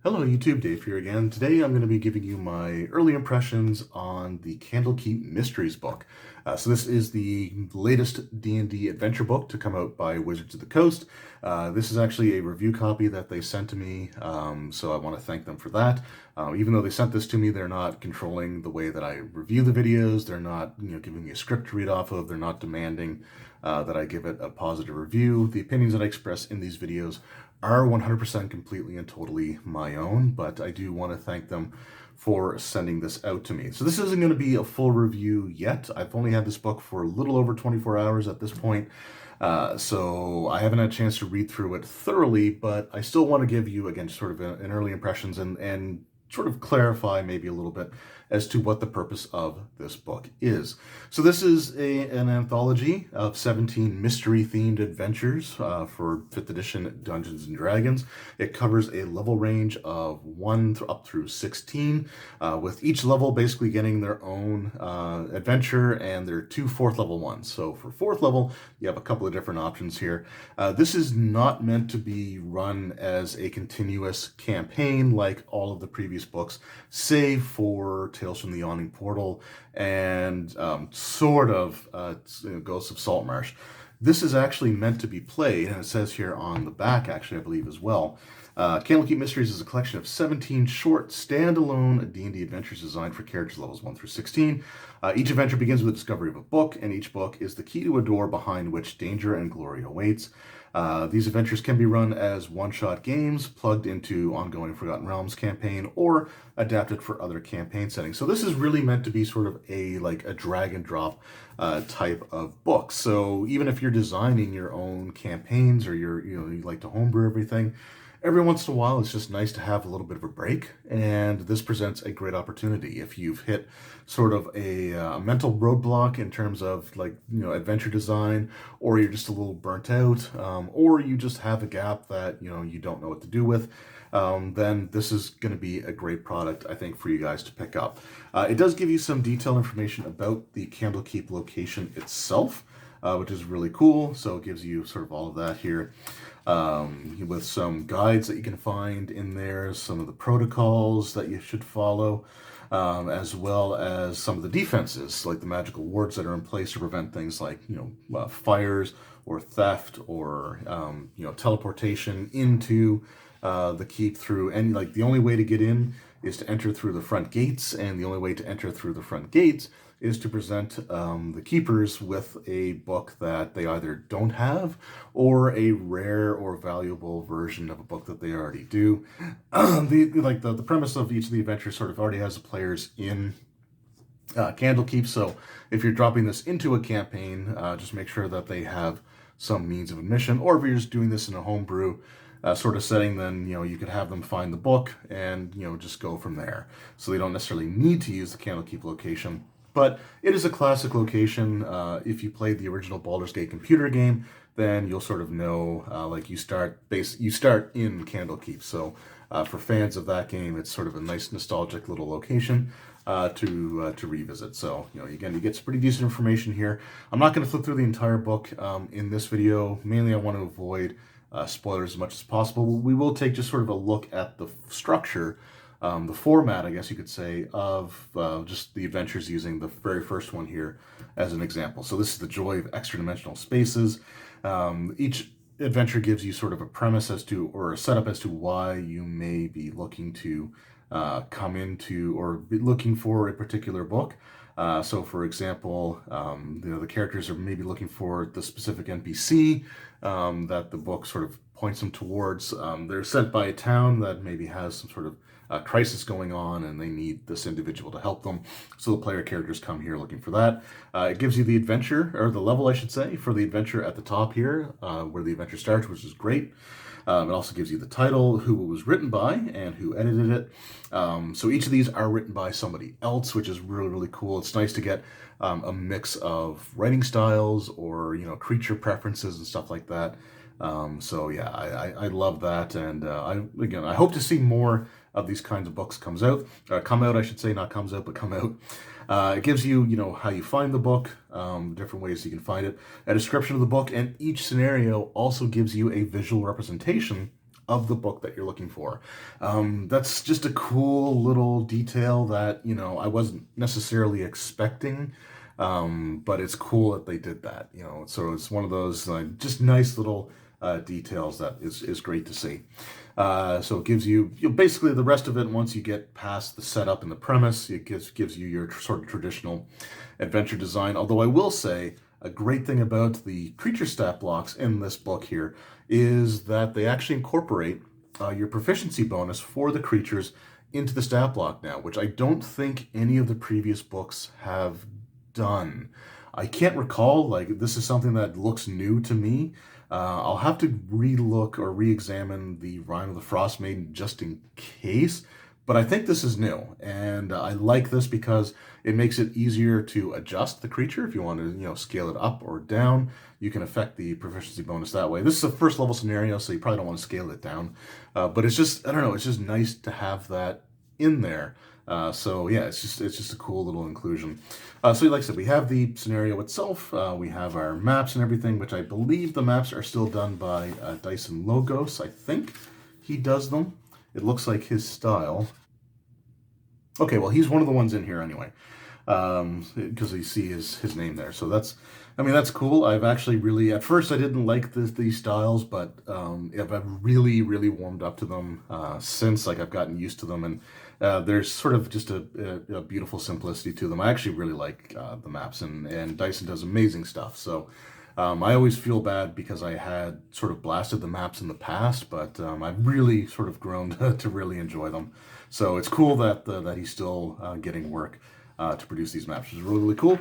Hello YouTube, Dave here again. Today I'm going to be giving you my early impressions on the Candlekeep Mysteries book. So this is the latest D&D adventure book to come out by Wizards of the Coast. This is actually a review copy that they sent to me, so I want to thank them for that. Even though they sent this to me, they're not controlling the way that I review the videos. They're not, giving me a script to read off of. They're not demanding that I give it a positive review. The opinions that I express in these videos are 100% completely and totally my own, but I do want to thank them for sending this out to me. So this isn't going to be a full review yet. I've only had this book for a little over 24 hours at this point, so I haven't had a chance to read through it thoroughly, but I still want to give you, again, sort of an early impressions and sort of clarify maybe a little bit as to what the purpose of this book is. So this is an anthology of 17 mystery-themed adventures for 5th edition Dungeons & Dragons. It covers a level range of 1 up through 16, with each level basically getting their own adventure, and there are 2 4th level ones. So for 4th level, you have a couple of different options here. This is not meant to be run as a continuous campaign like all of the previous books, save for Tales from the Yawning Portal and Ghosts of Saltmarsh. This is actually meant to be played, and it says here on the back, actually, I believe as well. Candlekeep Mysteries is a collection of 17 short, standalone D&D adventures designed for characters levels 1 through 16. Each adventure begins with the discovery of a book, and each book is the key to a door behind which danger and glory awaits. These adventures can be run as one-shot games, plugged into ongoing Forgotten Realms campaign, or adapted for other campaign settings. So this is really meant to be sort of a drag and drop type of book. So even if you're designing your own campaigns or you like to homebrew everything, every once in a while, it's just nice to have a little bit of a break, and this presents a great opportunity. If you've hit sort of a mental roadblock in terms of adventure design, or you're just a little burnt out, or you just have a gap that you don't know what to do with, then this is going to be a great product, I think, for you guys to pick up. It does give you some detailed information about the Candlekeep location itself, which is really cool. So it gives you sort of all of that here, with some guides that you can find in there, some of the protocols that you should follow, as well as some of the defenses, like the magical wards that are in place to prevent things like fires or theft or teleportation into the keep through. And the only way to get in is to enter through the front gates, and the only way to enter through the front gates is to present the keepers with a book that they either don't have, or a rare or valuable version of a book that they already do. The premise of each of the adventures sort of already has the players in Candlekeep, so if you're dropping this into a campaign, just make sure that they have some means of admission, or if you're just doing this in a homebrew sort of setting, then you could have them find the book and just go from there. So they don't necessarily need to use the Candlekeep location, but it is a classic location. If you played the original Baldur's Gate computer game, then you'll sort of know, you start in Candlekeep. So for fans of that game, it's sort of a nice nostalgic little location to revisit. So again, you get some pretty decent information here. I'm not going to flip through the entire book in this video. Mainly, I want to avoid spoilers as much as possible. We will take just sort of a look at the structure, the format, I guess you could say, of just the adventures, using the very first one here as an example. So this is The Joy of Extra-Dimensional Spaces. Each adventure gives you sort of a premise as to, or a setup as to, why you may be looking to come into or be looking for a particular book. So for example, the characters are maybe looking for the specific NPC that the book sort of points them towards. They're sent by a town that maybe has some sort of crisis going on, and they need this individual to help them. So the player characters come here looking for that. It gives you the adventure, or the level, I should say, for the adventure at the top here, where the adventure starts, which is great. It also gives you the title, who it was written by, and who edited it. So each of these are written by somebody else, which is really, really cool. It's nice to get a mix of writing styles, or creature preferences and stuff like that. So yeah, I love that, and I hope to see more of these kinds of books come out, I should say, not comes out, but come out. It gives you, how you find the book, different ways you can find it, a description of the book, and each scenario also gives you a visual representation of the book that you're looking for. That's just a cool little detail that, I wasn't necessarily expecting, but it's cool that they did that, so it's one of those just nice little details that is great to see. So it gives you basically the rest of it. Once you get past the setup and the premise, it gives you your sort of traditional adventure design. Although I will say a great thing about the creature stat blocks in this book here is that they actually incorporate your proficiency bonus for the creatures into the stat block now, which I don't think any of the previous books have done. I can't recall, like, this is something that looks new to me. I'll have to relook or re-examine the Rime of the Frost Maiden just in case, but I think this is new, and I like this because it makes it easier to adjust the creature. If you want to, scale it up or down, you can affect the proficiency bonus that way. This is a first level scenario, so you probably don't want to scale it down, but it's just, I don't know, it's just nice to have that in there. So yeah, it's just a cool little inclusion. So like I said, we have the scenario itself. We have our maps and everything, which I believe the maps are still done by Dyson Logos. I think he does them. It looks like his style. Okay, well, he's one of the ones in here anyway, because you see his name there. So that's cool. I've actually really, at first I didn't like these styles, but I've really, really warmed up to them since, like, I've gotten used to them, and there's sort of just a beautiful simplicity to them. I actually really like the maps, and Dyson does amazing stuff. So I always feel bad because I had sort of blasted the maps in the past, but I've really sort of grown to really enjoy them. So it's cool that he's still getting work to produce these maps, which is really, really cool.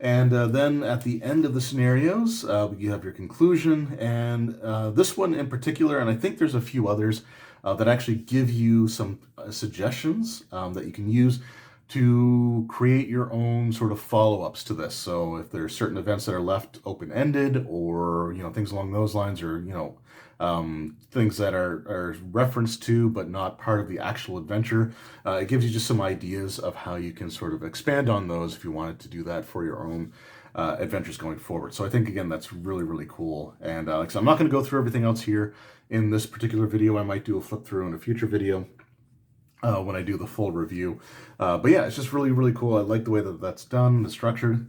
And then at the end of the scenarios, you have your conclusion, and this one in particular, and I think there's a few others that actually give you some suggestions that you can use to create your own sort of follow-ups to this. So if there's certain events that are left open-ended, or things along those lines, or things that are referenced to but not part of the actual adventure, it gives you just some ideas of how you can sort of expand on those if you wanted to do that for your own adventures going forward. So I think, again, that's really, really cool. And like I said, I'm not going to go through everything else here in this particular video. I might do a flip through in a future video when I do the full review. But yeah, it's just really, really cool. I like the way that that's done, the structure.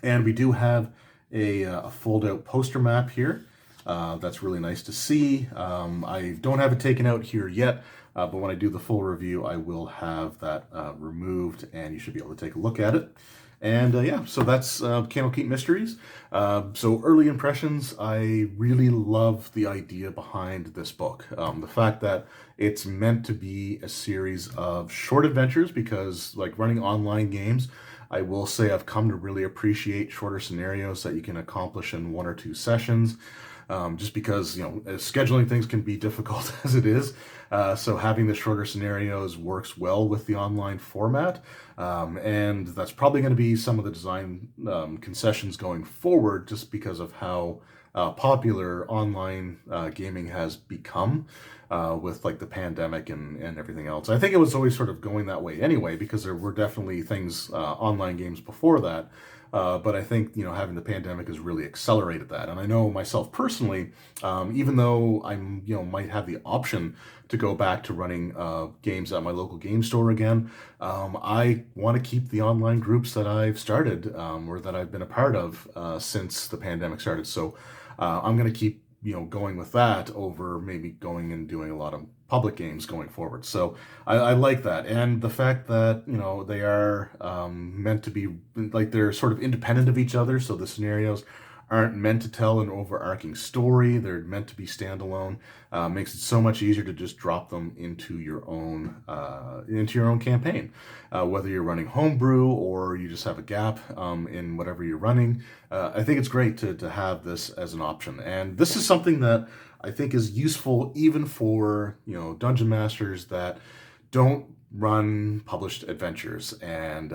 And we do have a fold-out poster map here. That's really nice to see. I don't have it taken out here yet, but when I do the full review, I will have that removed, and you should be able to take a look at it. And yeah, so that's Candlekeep Mysteries. So early impressions, I really love the idea behind this book. The fact that it's meant to be a series of short adventures, because, like, running online games, I will say I've come to really appreciate shorter scenarios that you can accomplish in 1 or 2 sessions. Just because, scheduling things can be difficult as it is. So having the shorter scenarios works well with the online format. And that's probably going to be some of the design concessions going forward, just because of how popular online gaming has become with, like, the pandemic and everything else. I think it was always sort of going that way anyway, because there were definitely things, online games before that. But I think, having the pandemic has really accelerated that. And I know myself personally, even though I'm, might have the option to go back to running games at my local game store again, I want to keep the online groups that I've started or that I've been a part of since the pandemic started. So I'm going to keep, going with that over maybe going and doing a lot of public games going forward. So I like that. And the fact that, they are meant to be, like, they're sort of independent of each other. So the scenarios aren't meant to tell an overarching story. They're meant to be standalone. Makes it so much easier to just drop them into your own campaign. Whether you're running homebrew or you just have a gap in whatever you're running, I think it's great to have this as an option. And this is something that I think is useful even for, dungeon masters that don't run published adventures, and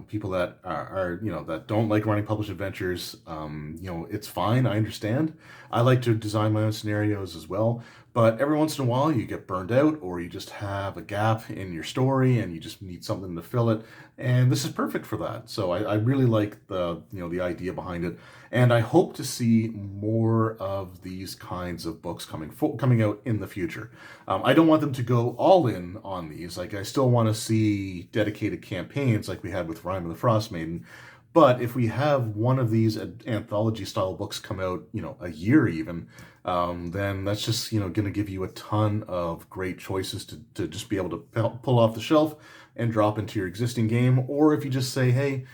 people that are that don't like running published adventures. It's fine. I understand. I like to design my own scenarios as well, But every once in a while, you get burned out, or you just have a gap in your story, and you just need something to fill it. And this is perfect for that. So I really like the idea behind it, and I hope to see more of these kinds of books coming out in the future. I don't want them to go all in on these. Like I still want to see dedicated campaigns like we had with Rime of the Frost Maiden. But if we have one of these anthology style books come out, a year even, then that's just, going to give you a ton of great choices to just be able to pull off the shelf and drop into your existing game. Or if you just say, hey,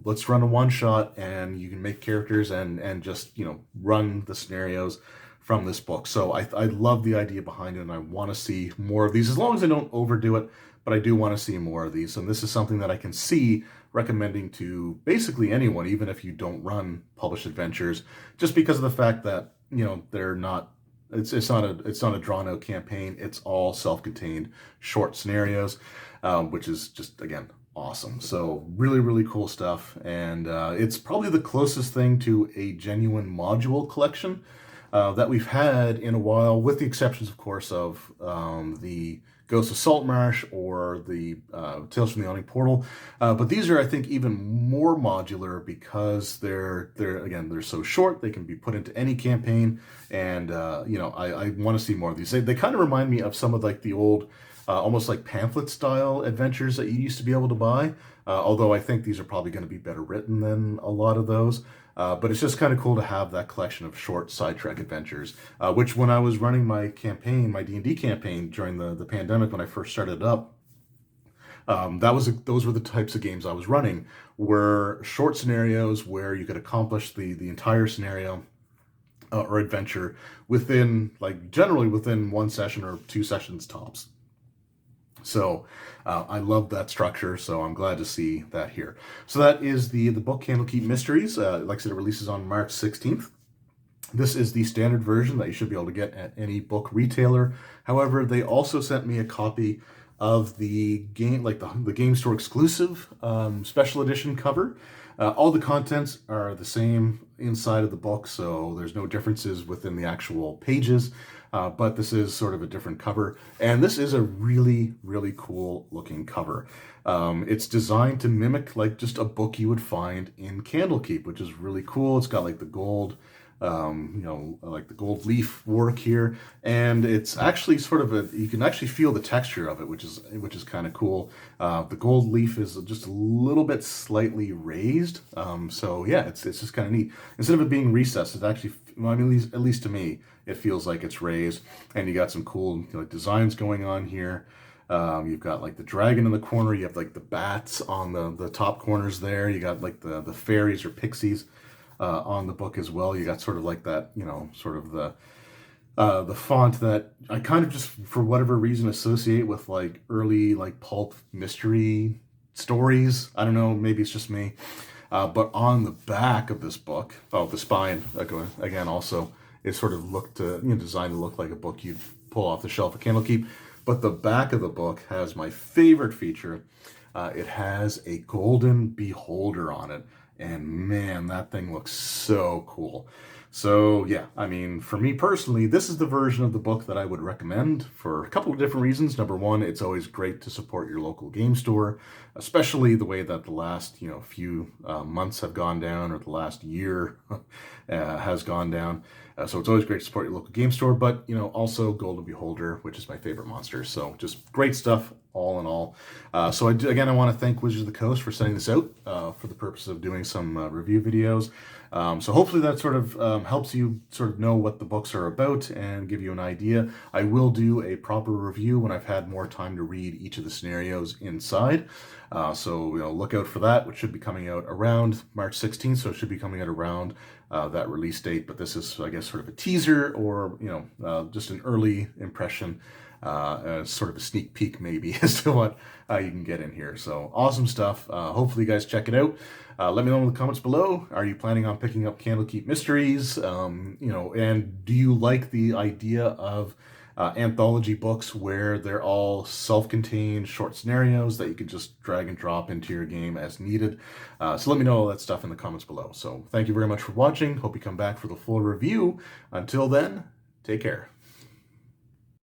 let's run a one shot, and you can make characters and just, run the scenarios from this book. So I love the idea behind it, and I want to see more of these, as long as I don't overdo it. But I do want to see more of these. And this is something that I can see recommending to basically anyone, even if you don't run published adventures, just because of the fact that, they're not, it's not a drawn out campaign. It's all self-contained short scenarios, which is just, again, awesome. So really, really cool stuff. And it's probably the closest thing to a genuine module collection that we've had in a while, with the exceptions, of course, of the Ghosts of Saltmarsh or the Tales from the Yawning Portal. But these are, I think, even more modular because they're so short. They can be put into any campaign, and I want to see more of these. They kind of remind me of some of like the old, almost like pamphlet style adventures that you used to be able to buy. Although I think these are probably going to be better written than a lot of those. But it's just kind of cool to have that collection of short sidetrack adventures, which when I was running my campaign, my D&D campaign during the pandemic when I first started up, those were the types of games I was running, were short scenarios where you could accomplish the entire scenario or adventure generally within one session or two sessions tops. So I love that structure, so I'm glad to see that here. So that is the book Candlekeep Mysteries. Like I said, it releases on March 16th. This is the standard version that you should be able to get at any book retailer. However, they also sent me a copy of the game, like the game store exclusive special edition cover. All the contents are the same inside of the book, so there's no differences within the actual pages. But this is sort of a different cover, and this is a really, really cool looking cover. It's designed to mimic like just a book you would find in Candlekeep, which is really cool. It's got like the gold, like the gold leaf work here, and it's actually sort of you can actually feel the texture of it, which is kind of cool. The gold leaf is just a little bit slightly raised, so yeah, it's just kind of neat. Instead of it being recessed, it actually, I mean, at least to me, it feels like it's raised, and you got some cool designs going on here. You've got like the dragon in the corner. You have like the bats on the top corners there. You got like the fairies or pixies on the book as well. You got sort of like that, sort of the font that I kind of just, for whatever reason, associate with like early like pulp mystery stories. I don't know, maybe it's just me. But on the back of this book, the spine, again, also is sort of designed to look like a book you'd pull off the shelf at Candlekeep. But the back of the book has my favorite feature. It has a golden beholder on it. And man, that thing looks so cool. So yeah, I mean, for me personally, this is the version of the book that I would recommend for a couple of different reasons. Number one, it's always great to support your local game store, especially the way that the last few months have gone down, or the last year has gone down. So it's always great to support your local game store, but also Golden Beholder, which is my favorite monster. So just great stuff all in all. So I want to thank Wizards of the Coast for sending this out for the purpose of doing some review videos. So hopefully that sort of helps you sort of know what the books are about and give you an idea. I will do a proper review when I've had more time to read each of the scenarios inside. So look out for that, which should be coming out around March 16th. So it should be coming out around that release date. But this is, I guess, sort of a teaser, or just an early impression, sort of a sneak peek maybe as to what you can get in here. So awesome stuff. Hopefully you guys check it out. Let me know in the comments below. Are you planning on picking up Candlekeep Mysteries? And do you like the idea of anthology books where they're all self-contained short scenarios that you can just drag and drop into your game as needed? So let me know all that stuff in the comments below. So thank you very much for watching. Hope you come back for the full review. Until then, take care.